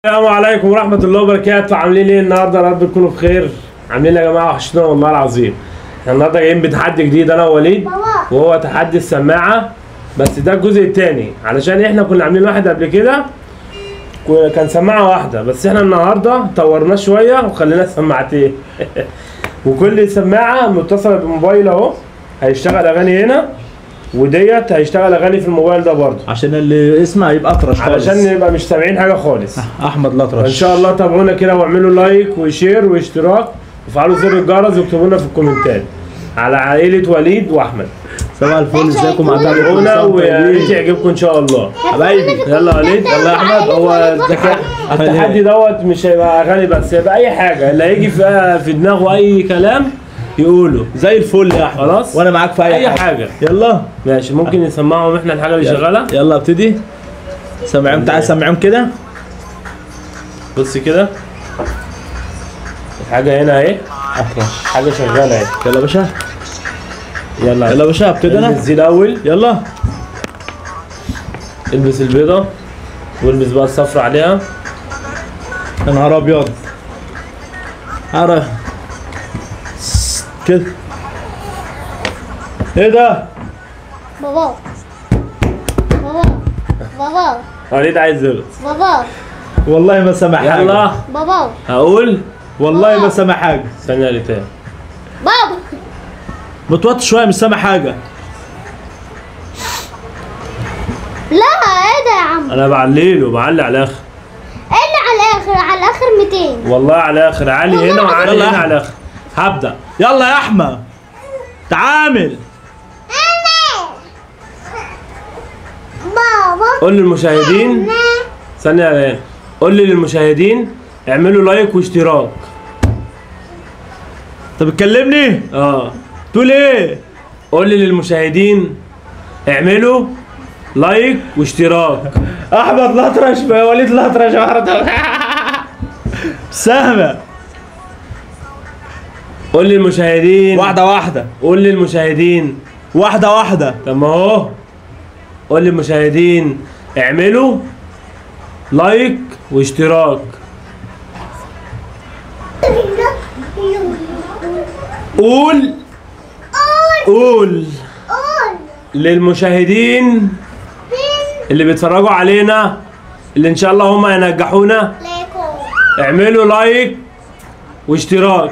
السلام عليكم ورحمة الله وبركاته. عاملين ايه النهارده؟ يا رب تكونوا بخير. عاملين ايه يا جماعة؟ وحشتونا والله العظيم. احنا النهارده جايين بتحدي جديد انا ووليد، وهو تحدي السماعة، بس ده الجزء التاني علشان احنا كنا عاملين واحد قبل كده كان سماعة واحدة، بس احنا النهارده طورناه شوية وخلينا سماعتين. وكل سماعة متصلة بالموبايل اهو، هيشتغل اغاني هنا، وديت هيشتغل اغاني في الموبايل ده برضه، عشان اللي يسمع يبقى اطرش خالص، علشان نبقى مش سامعين حاجه خالص. احمد الاطرش. ان شاء الله تابعونا كده واعملوا لايك وشير واشتراك وفعلوا زر الجرس واكتبوا لنا في الكومنتات على عائله وليد واحمد. صباح الفل، ازيكم؟ تابعونا ويا ريت يعجبكم ان شاء الله حبايبي. يلا يا وليد، يلا يا احمد. هو الذكاء التحدي دوت مش هيبقى اغاني بس، هيبقى اي حاجه اللي هيجي في دماغه اي كلام يقولوا زي الفل يا احمد. خلاص، وانا معاك في اي حاجه. يلا ماشي، ممكن نسمعهم احنا الحاجه اللي شغاله. يلا ابتدي. سمعهم، تعال سمعهم كده. بص كده، الحاجه هنا اهي، حاجه شغاله اهي. يلا يا باشا، يلا يلا يا باشا ابتدي انا. البس دي الاول، يلا البس البيضه والبس بقى الصفرا عليها. يا نهار ابيض، عرف كده. ايه ده؟ بابا بابا وليد عايز يرقص. بابا والله ما سمع حاجه. يلا بابا هقول والله ما سمع حاجه. ثانيه لتاني. بابا متوتر شويه، مش سامع حاجه. لا ايه ده يا عم؟ انا بعلق على الاخر. ايه اللي على الاخر 200؟ والله على الاخر، عالي هنا وعالي يلا هنا على الاخر. هبدا. يلا يا احمد تعامل. بابا قول للمشاهدين، ثانيه يا ليان، قول لي للمشاهدين اعملوا لايك واشتراك. انت بتكلمني؟ تقول ايه؟ قول لي للمشاهدين اعملوا لايك واشتراك. احمد الاطرش، وليد الاطرش برضه. سهمه. قول للمشاهدين واحده واحده. قول للمشاهدين واحده واحده. طب ما اهو، قول للمشاهدين اعملوا لايك واشتراك. قول للمشاهدين اللي بيتفرجوا علينا، اللي ان شاء الله هم هينجحونا، اعملوا لايك واشتراك.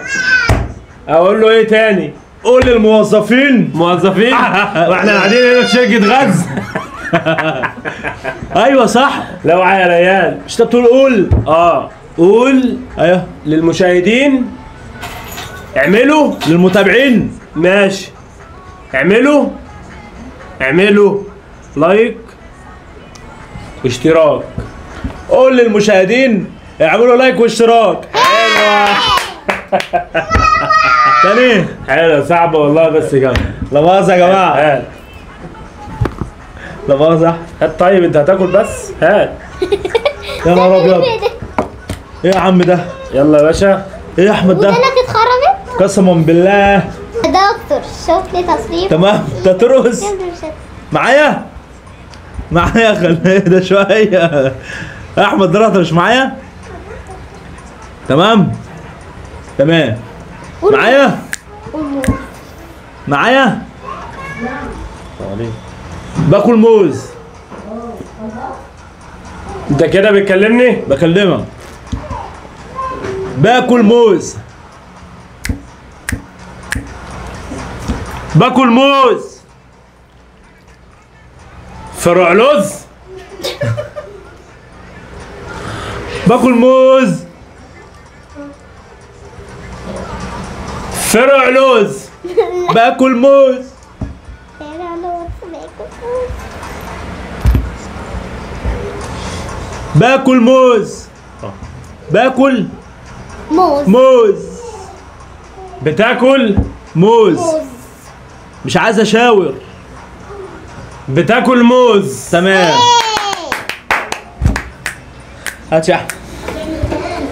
اقول له ايه تاني؟ قول للموظفين. موظفين؟ واحنا قاعدين هنا في شركه غزل. ايوه صح. لو يا ريال مش انت بتقول قول؟ قول ايوه. للمشاهدين اعملوا. للمتابعين ماشي، اعملوا لايك واشتراك. قول للمشاهدين اعملوا لايك واشتراك. حلوه. تاني. حلوه، صعبه والله بس جامده. لا مؤاخذة يا جماعه. هات لا مؤاخذة. هات. طيب انت هتاكل بس؟ هات. يا نهار ابيض، ايه يا عم ده؟ يلا يا باشا. ايه يا احمد ده؟ ودنك اتخرمت؟ قسما بالله. دكتور شوف لي تصريف. تمام. انت ترقص معايا؟ خلي ده شويه. احمد ده مش معايا؟ تمام معايا؟ معايا؟ باكل موز. انت كده بتكلمني؟ بكلمك. باكل موز. باكل موز. فرع لوز. باكل موز. فرع لوز. باكل موز. باكل موز. باكل موز. بتاكل موز. مش عايز اشاور. بتاكل موز. تمام. هات يا احمد.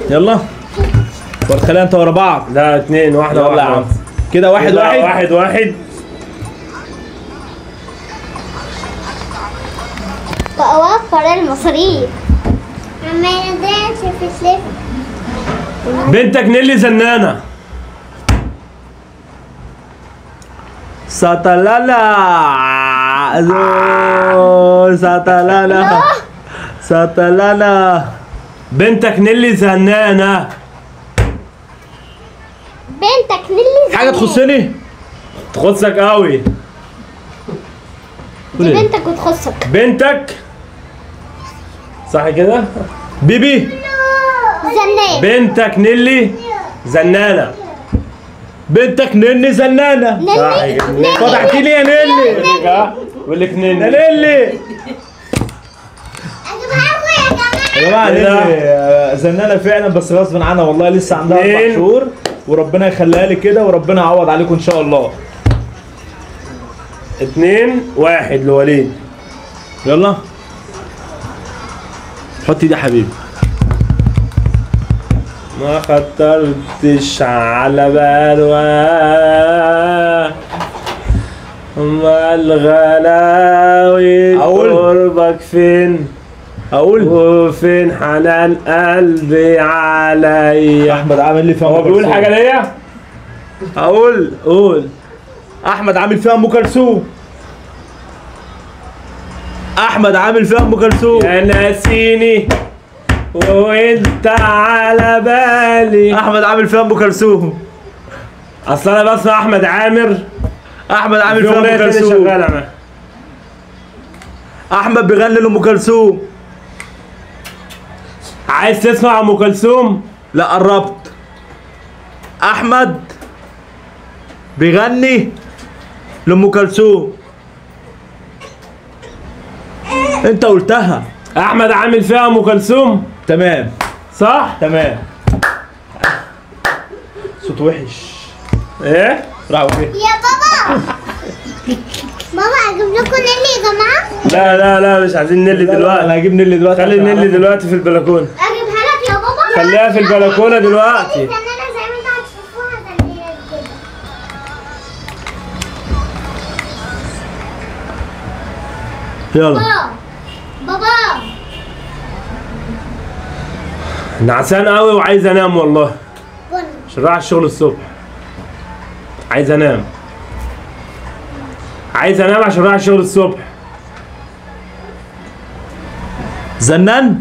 يلا خلينا انت ورا بعض. لا، اتنين، واحدة يلا يا عم. واحدة كده واحد. وفر المصاريف. عمالة داش في لف. بنتك نيلي زنانة. ساتلالا ساتلالا ساتلالا. بنتك نيلي زنانة. بنتك نيلي حاجة تخصني؟ تخصك قوي. دي بنتك وتخصك. بنتك صح كده؟ بيبي. زنان. بنتك نيلي زنانة. بنتك نني زنانة. نيلي. فتحتي لي يا نيلي. بقول لك يا نيلي. نيلي. يا جماعة إيه ده؟ نيلي زنانة فعلا، بس غصب عنها والله، لسه عندها 4 اتنين. شهور، وربنا يخليها لي كده، وربنا يعوض عليكم ان شاء الله. 2-1 لوليد. يلا حطي دي يا حبيبي. ما خطرتش على بالها ما الغلاوي أقول. قربك فين اقول وفين حنان قلبي عليا. احمد عامل لي فيها هو ام بيقول كلثوم. حاجة ليا؟ اقول قول. احمد عامل فيها ام كلثوم. احمد عامل فيها ام كلثوم. يا ناسيني وانت على بالي. احمد عامل فيها ام كلثوم. اصل انا بسمع احمد عامر. احمد عامل في فيها أغنية ام تانية كلثوم. شغالة معاه. احمد بيغني لام كلثوم. عايز تسمع ام كلثوم؟ لا قربت. احمد بيغني لام كلثوم. انت قلتها. احمد عامل فيها ام كلثوم. تمام صح؟ تمام. صوت وحش. ايه؟ راح فين؟ يا بابا. بابا اجيب لكم نيلي يا جماعه. لا لا لا مش عايزين نيلي انا دلوقتي. هجيب نيلي دلوقتي. خلي نيلي دلوقتي في البلكونه. اجيبها لك يا بابا. خليها في البلكونه دلوقتي. زنانه زي ما انتوا هتشوفوها زنانه كده. يلا. بابا. نعسان قوي وعايز انام والله. بابا. عشان رايح الشغل الصبح. عايز انام. عايز انام عشان رايح الشغل الصبح. زنان.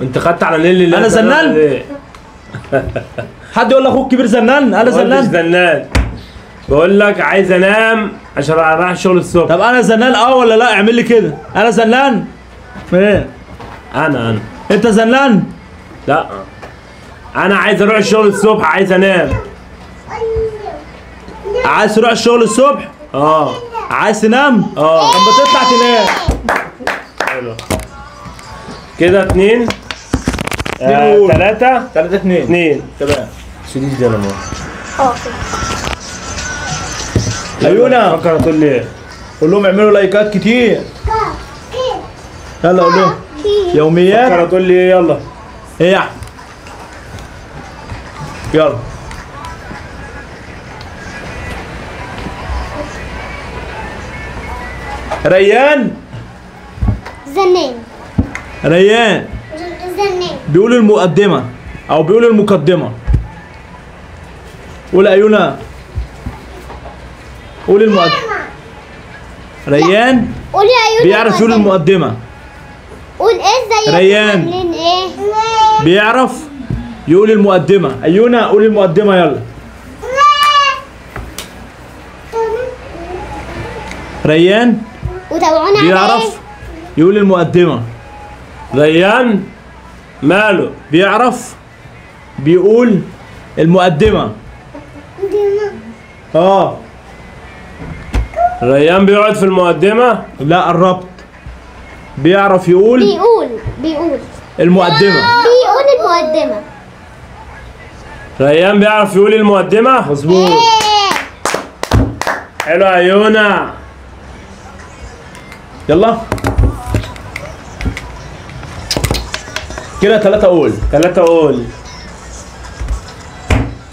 انت خدت على نيلي اللي أنا انت زنان؟ عامل ايه؟ حد يقول لاخوك كبير زنان؟ انا ما قلتش زنان. زنان. بقول لك عايز انام عشان رايح الشغل الصبح. طب انا زنان ولا لا؟ اعمل لي كده. انا زنان؟ ايه؟ انا انت زنان؟ لا انا عايز اروح الشغل الصبح. عايز انام. عايز تروح الشغل الصبح؟ اه عايز تنام؟ اه. طب ما تطلع تنام. حلو كده 2 قول. 3 3-2. 2. تمام. شديد ده انا ما عيونا فكر تقول لي ايه؟ قول لهم اعملوا لايكات كتير. يلا قول لهم يوميات. فكر تقول لي ايه؟ يلا ايه يا احمد؟ يلا. ريان. زنان. ريان زنان. بيقول المقدمة أو بيقول المقدمة. قول أيونا. قول المقدمة. ريان قول يا عيوني. بيعرف يقول المقدمة. قول ايه زي ريان. عاملين ايه؟ بيعرف يقول المقدمة. أيونا قول المقدمة يلا. ريان وتابعونا على بيعرف يقول المقدمة. ريان ماله؟ بيعرف بيقول المقدمة. اه ريان بيقعد في المقدمة. لا قربت. بيعرف يقول بيقول المقدمة. بيقول المقدمة. ريان بيعرف يقول المقدمة. مظبوط. ايه. حلو عيونا. يلا كده 3 قول. 3 قول.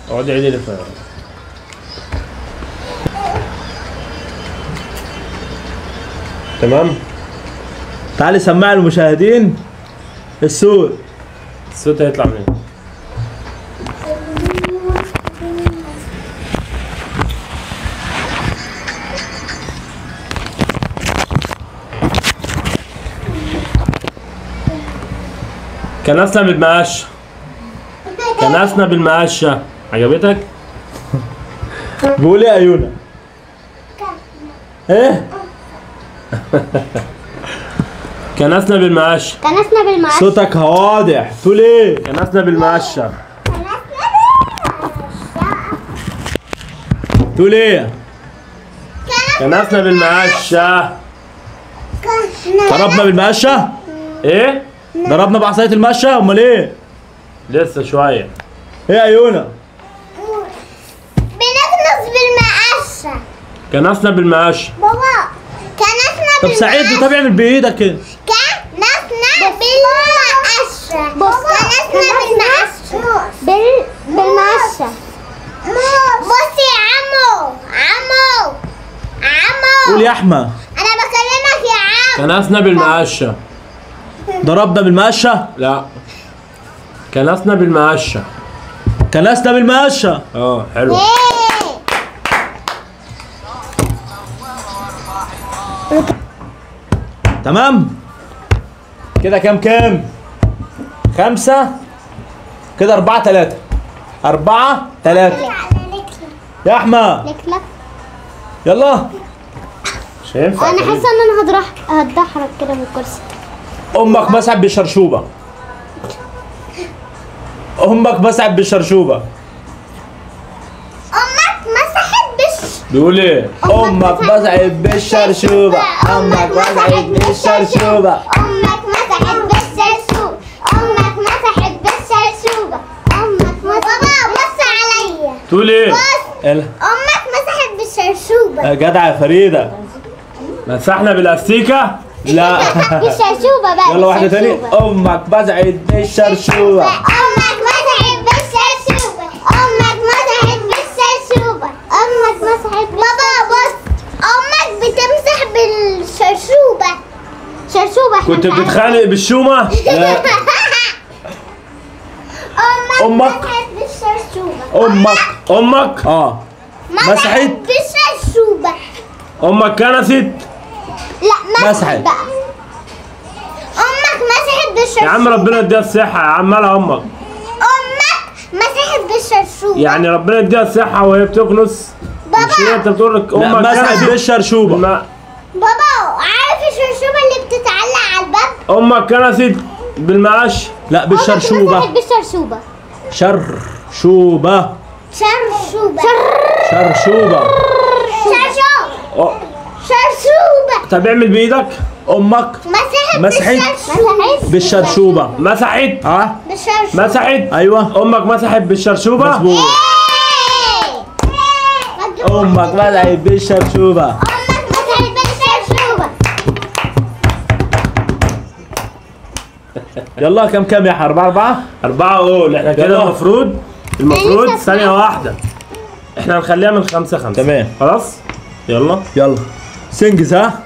اقعد عيد لي فيها. تمام. تعالي سمع المشاهدين الصوت. الصوت هيطلع منين؟ كنسنا بالمقشة. كنسنا بالمقشة. عجبتك؟ بيقول ايه يا يونا؟ ايه؟ كنسنا بالمقشة. كنسنا بالمقشة. صوتك واضح. تقول ايه؟ كنسنا بالمقشة. تقول ايه؟ كنسنا بالمقشة. ضربنا بالمقشة؟ ايه؟ ضربنا بعصاية المقشة؟ امال ايه؟ لسه شوية. ايه يا يونا؟ بنكنس بالمقشة. كنسنا بالمقشة. بابا كنسنا طب ساعدني، طب اعمل بايدك كده. كنسنا بالمقشة. بص كنسنا بالمقشة. بص يا عمو. قول يا احمد. انا بكلمك يا عم. كنسنا بالمقشة. ضربنا بالمقشة؟ لا. كنسنا بالمقشة. كنسنا بالمقشة. حلو. تمام؟ كده كام؟ 5 كده 4-3. 4-3 يا احمد. لك يلا. مش هينفع. انا حاسه ان انا هتدحرج كده من الكرسي. امك مسحت بالشرشوبة. امك مسحت بالشرشوبة. امك مسحت بيقول ايه؟ امك مسحت بالشرشوبة. امك مسحت بالشرشوبة. امك مسحت بالشرشوبة. امك مسحت بالشرشوبة. امك بابا بص عليا. تقول ايه؟ امك مسحت بالشرشوبة. يا جدع يا فريدة. مسحنا بالاستيكة؟ لا. بالشرشوبة بقى. يلا واحدة تانية. امك مسحت بالشرشوبة. امك مسحت بالشرشوبة. امك مسحت بالشرشوبة. امك مسحت. بابا بص امك بتمسح بالشرشوبة. شرشوبة. كنت بتتخانق بالشومة؟ لا. امك مسحت بالشرشوبة. امك؟ مسحت بالشرشوبة. امك كنست؟ لا مسحت. بقى. امك مسحت بالشرشوبة. يا عم ربنا يديها الصحة يا عم. مالها امك؟ امك مسحت بالشرشوبة. يعني ربنا يديها الصحة وهي بتكنس؟ مش هي انت بتقول لك لا، امك مسحت كنست؟ بالشرشوبة. بابا عارف الشرشوبة اللي بتتعلق على الباب؟ امك كنست بالمقش؟ لا بالشرشوبة. امك مسحت بالشرشوبة. شرشوبة. شرشوبة. شرشوبة. شرشوبة. طب اعمل بايدك. امك مسحت بالشرشوبة. مسحت؟ بالشرشوبة. مسحت؟ ايوه. امك مسحت بالشرشوبة؟ مظبوط. امك مسحت بالشرشوبة. امك مسحت بالشرشوبة. يلا كام يا 4-4. 4 قول. احنا كده يلا. المفروض ثانية واحدة. احنا هنخليها من 5-5. تمام. خلاص؟ يلا. سنجز ها.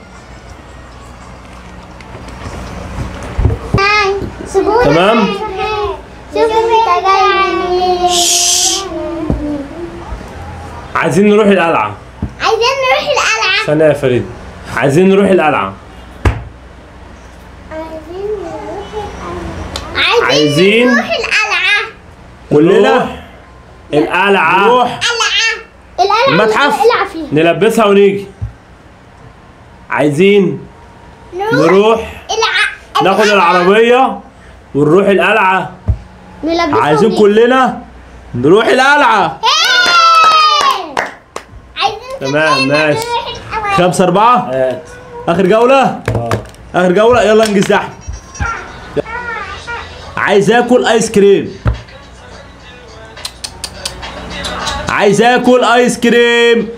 تمام. شوف انت جاي منين. عايزين نروح القلعة. عايزين نروح القلعة. ثانية يا فريد. عايزين نروح القلعة. عايزين نروح القلعة. كلنا القلعة. نروح القلعة. المتحف. القلعة فيها. نلبسها ونيجي. عايزين نروح ناخد العربية ونروح القلعة. عايزين كلنا نروح القلعة. تمام ماشي. 5-4. هات. اخر جولة. اخر جولة. يلا انجز يا احمد. عايز اكل ايس كريم. عايز اكل ايس كريم.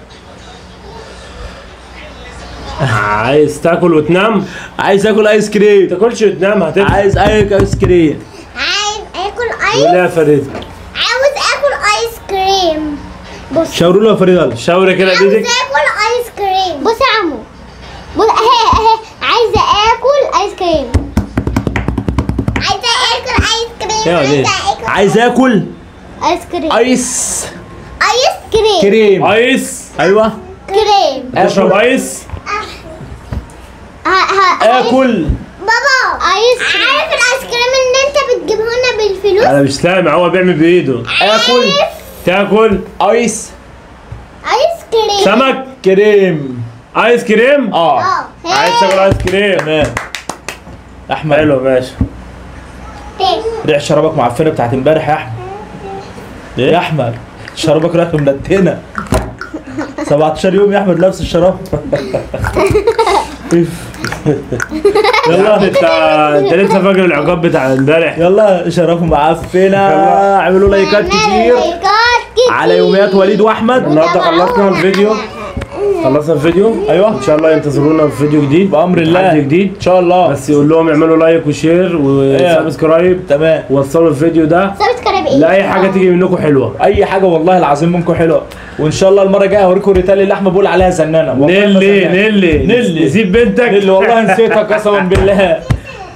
عايز تاكل وتنام؟ عايز اكل ايس كريم. تاكلش وتنام هتبقى. عايز ايس كريم. عايز اكل قول ايس. يا فريد. عاوز اكل ايس كريم. بص شاوروا له يا فريد. يلا شاوري كده عاوز بايدك. اكل ايس كريم. بص يا عمو. بص اهي عايزه اكل ايس كريم. عايزه اكل ايس كريم. يا وليد عايز اكل ايس كريم. ايس ايس كريم. كريم. ايس. ايوه كريم. تشرب ايس. اكل. بابا ايس. عارف الايس كريم اللي انت بتجيبه لنا بالفلوس؟ انا مش سامع، هو بيعمل بايده. اكل. تاكل ايس ايس كريم. سمك. كريم. ايس كريم. عايز تاكل ايس كريم. تمام. احمد حلو ماشي. ريح شرابك معفنه بتاعت امبارح يا احمد. يا احمد شرابك ريحته منتنه. 17 يوم يا احمد لابس الشراب. يلا انت لسه فاكر العقاب بتاع امبارح؟ يلا شرابه معفنه. اعملوا لايكات كتير على يوميات وليد واحمد. النهارده خلصنا الفيديو. ايوه ان شاء الله ينتظرونا في فيديو جديد بامر الله تحدي جديد ان شاء الله. بس يقول لهم يعملوا لايك وشير وسبسكرايب. تمام. ووصلوا الفيديو ده سبسكرايب ايه؟ لاي حاجه تيجي منكم حلوه. اي حاجه والله العظيم منكم حلوه. وان شاء الله المره الجايه هوريكم الريتال اللي احمد بيقول عليها زنانه. نيلي نسيب بنتك. نيلي والله نسيتها قسما بالله.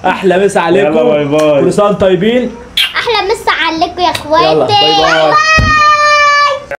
احلى مسا عليكم. يلا باي باي. كل سنه وانتم طيبين. احلى مسا عليكم يا اخواتي. يلا باي باي.